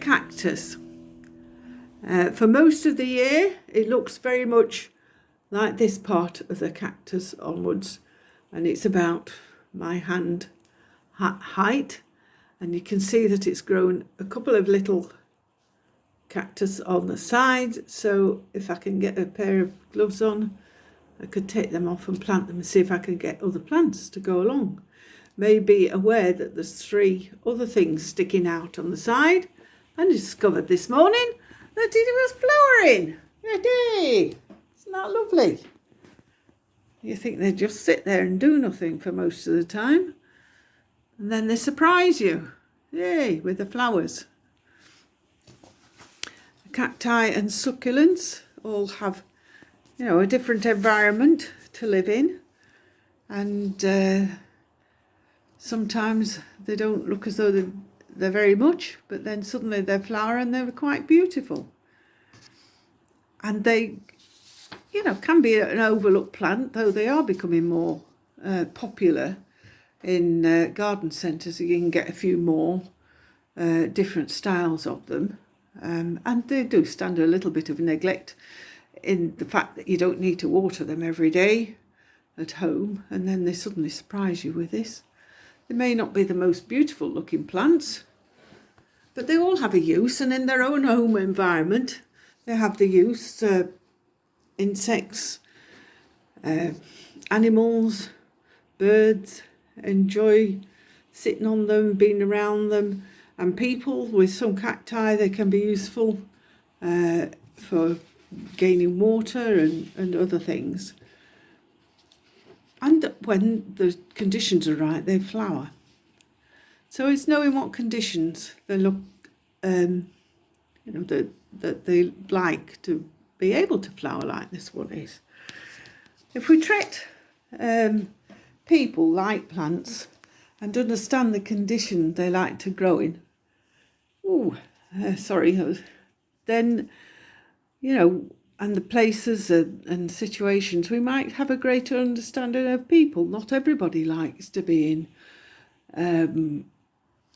cactus. For most of the year, it looks very much like this part of the cactus onwards, and it's about my hand height, and you can see that it's grown a couple of little cactus on the side. So if I can get a pair of gloves on, I could take them off and plant them and see if I can get other plants to go along. May be aware that there's 3 other things sticking out on the side, and I discovered this morning that it was flowering. Yay! Isn't that lovely? You think they just sit there and do nothing for most of the time, and then they surprise you, yay, with the flowers. Cacti and succulents all have, a different environment to live in, and sometimes they don't look as though they're very much, but then suddenly they flower and they're quite beautiful. And they, can be an overlooked plant, though they are becoming more popular in garden centres. You can get a few more different styles of them. And they do stand a little bit of neglect in the fact that you don't need to water them every day at home, and then they suddenly surprise you with this. They may not be the most beautiful looking plants, but they all have a use, and in their own home environment they have the use. Insects, animals, birds enjoy sitting on them, being around them. And people with some cacti, they can be useful for gaining water and other things. And when the conditions are right, they flower. So it's knowing what conditions they look, that they like to be able to flower like this one is. If we treat people like plants and understand the condition they like to grow in, then, and the places and situations, we might have a greater understanding of people. Not everybody likes to be in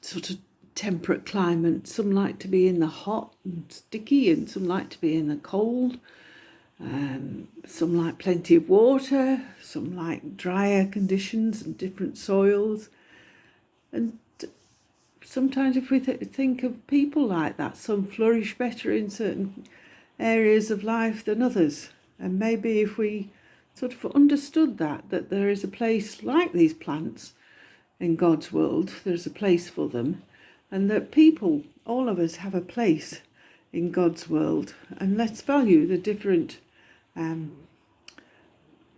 sort of temperate climate. Some like to be in the hot and sticky, and some like to be in the cold. Some like plenty of water, some like drier conditions and different soils. And sometimes if we think of people like that, some flourish better in certain areas of life than others. And maybe if we sort of understood that there is a place like these plants in God's world, there's a place for them, and that people, all of us, have a place in God's world. And let's value the different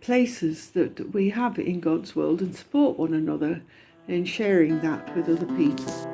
places that we have in God's world and support one another in sharing that with other people.